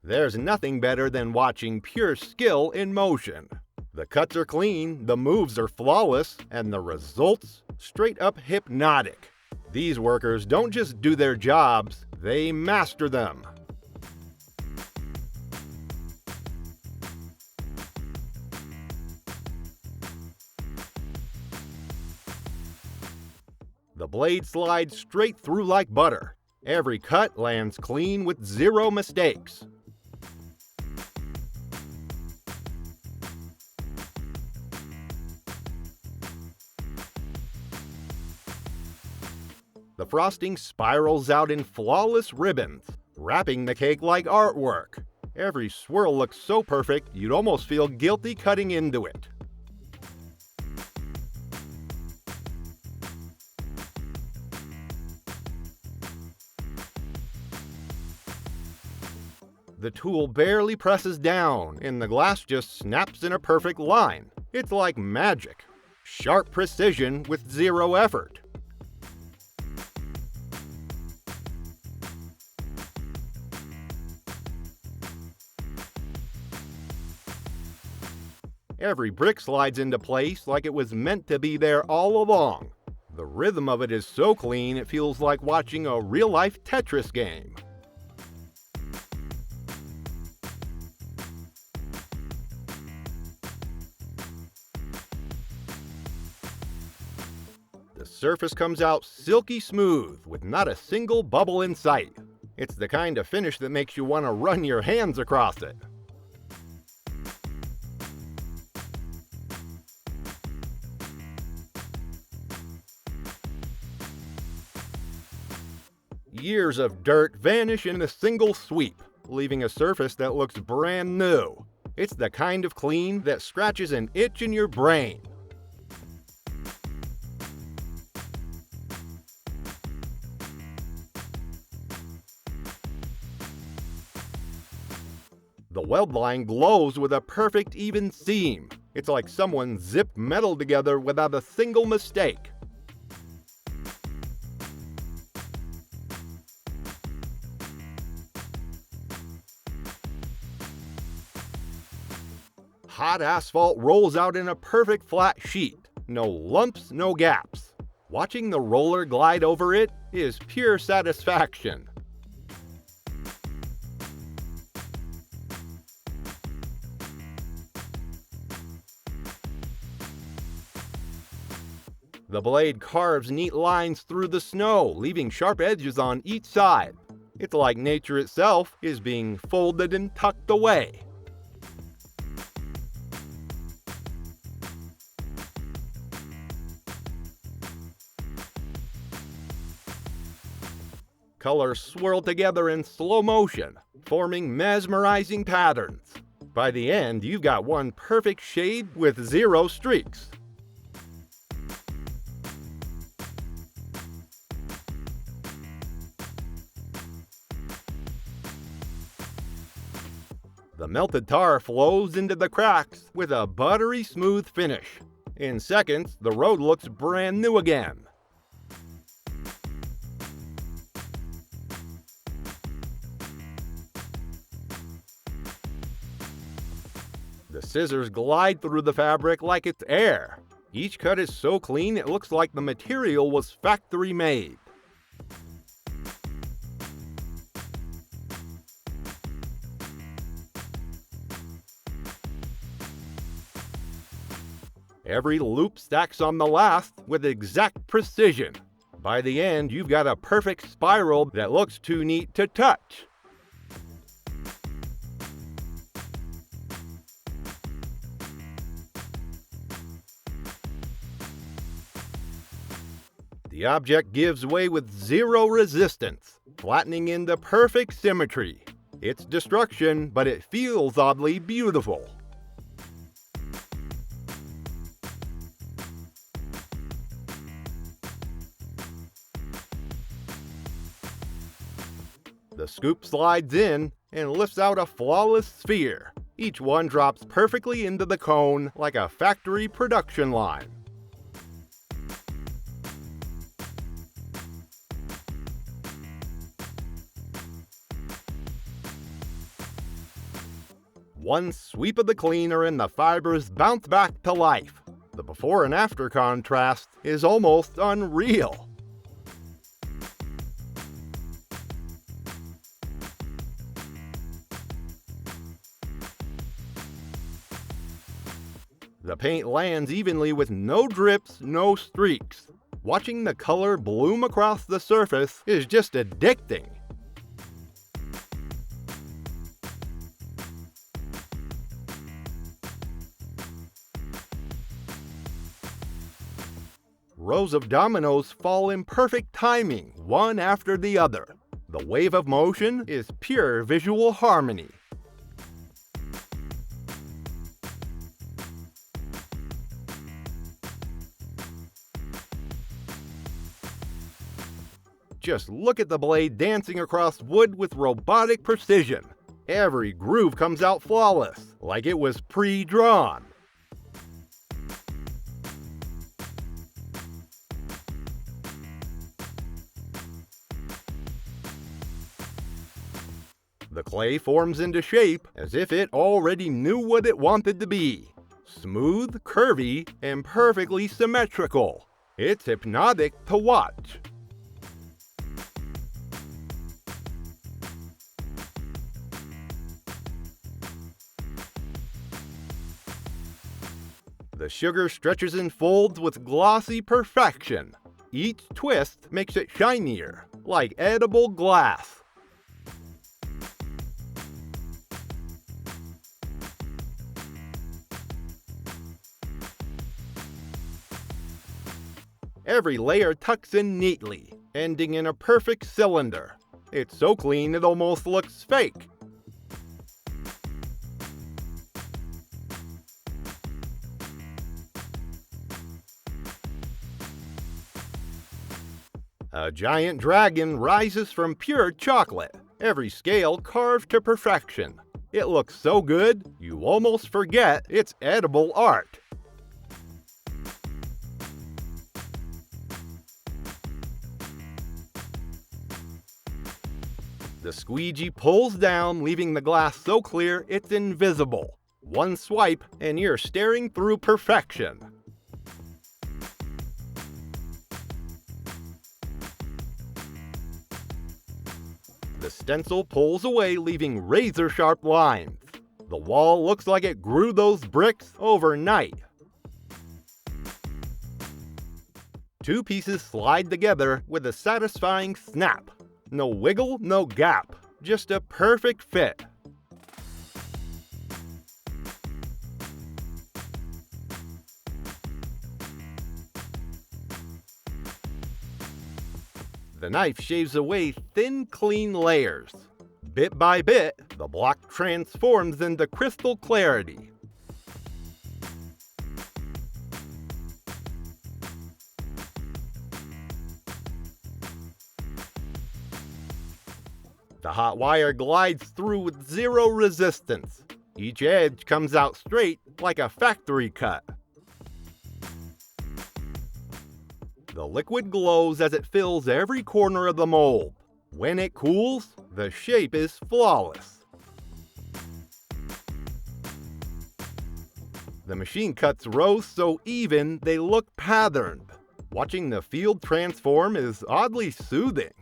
There's nothing better than watching pure skill in motion. The cuts are clean, the moves are flawless, and the results? Straight up hypnotic. These workers don't just do their jobs, they master them. The blade slides straight through like butter. Every cut lands clean with zero mistakes. The frosting spirals out in flawless ribbons, wrapping the cake like artwork. Every swirl looks so perfect, you'd almost feel guilty cutting into it. The tool barely presses down, and the glass just snaps in a perfect line. It's like magic. Sharp precision with zero effort. Every brick slides into place like it was meant to be there all along. The rhythm of it is so clean it feels like watching a real-life Tetris game. The surface comes out silky smooth with not a single bubble in sight. It's the kind of finish that makes you want to run your hands across it. Years of dirt vanish in a single sweep, leaving a surface that looks brand new. It's the kind of clean that scratches an itch in your brain. The weld line glows with a perfect even seam. It's like someone zipped metal together without a single mistake. Hot asphalt rolls out in a perfect flat sheet. No lumps, no gaps. Watching the roller glide over it is pure satisfaction. The blade carves neat lines through the snow, leaving sharp edges on each side. It's like nature itself is being folded and tucked away. Colors swirl together in slow motion, forming mesmerizing patterns. By the end, you've got one perfect shade with zero streaks. The melted tar flows into the cracks with a buttery smooth finish. In seconds, the road looks brand new again. The scissors glide through the fabric like it's air. Each cut is so clean it looks like the material was factory made. Every loop stacks on the last with exact precision. By the end, you've got a perfect spiral that looks too neat to touch. The object gives way with zero resistance, flattening into perfect symmetry. It's destruction, but it feels oddly beautiful. The scoop slides in and lifts out a flawless sphere. Each one drops perfectly into the cone like a factory production line. One sweep of the cleaner and the fibers bounce back to life. The before and after contrast is almost unreal. The paint lands evenly with no drips, no streaks. Watching the color bloom across the surface is just addicting. Rows of dominoes fall in perfect timing, one after the other. The wave of motion is pure visual harmony. Just look at the blade dancing across wood with robotic precision. Every groove comes out flawless, like it was pre-drawn. The clay forms into shape as if it already knew what it wanted to be. Smooth, curvy, and perfectly symmetrical. It's hypnotic to watch. The sugar stretches and folds with glossy perfection. Each twist makes it shinier, like edible glass. Every layer tucks in neatly, ending in a perfect cylinder. It's so clean it almost looks fake. A giant dragon rises from pure chocolate, every scale carved to perfection. It looks so good, you almost forget it's edible art. The squeegee pulls down, leaving the glass so clear it's invisible. One swipe, and you're staring through perfection. The stencil pulls away, leaving razor-sharp lines. The wall looks like it grew those bricks overnight. Two pieces slide together with a satisfying snap. No wiggle, no gap, just a perfect fit. The knife shaves away thin, clean layers. Bit by bit, the block transforms into crystal clarity. The hot wire glides through with zero resistance. Each edge comes out straight like a factory cut. The liquid glows as it fills every corner of the mold. When it cools, the shape is flawless. The machine cuts rows so even they look patterned. Watching the field transform is oddly soothing.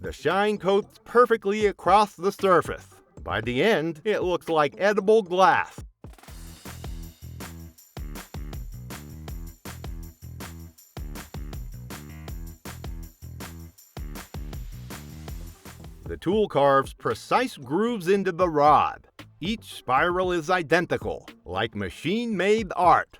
The shine coats perfectly across the surface. By the end, it looks like edible glass. The tool carves precise grooves into the rod. Each spiral is identical, like machine-made art.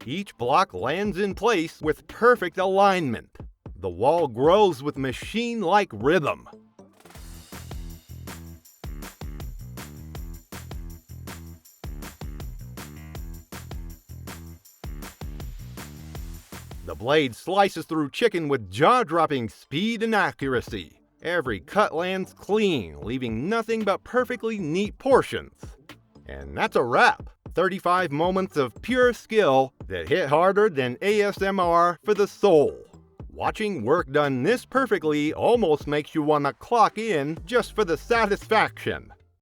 Each block lands in place with perfect alignment. The wall grows with machine-like rhythm. The blade slices through chicken with jaw-dropping speed and accuracy. Every cut lands clean, leaving nothing but perfectly neat portions. And that's a wrap. 35 moments of pure skill that hit harder than ASMR for the soul. Watching work done this perfectly almost makes you want to clock in just for the satisfaction.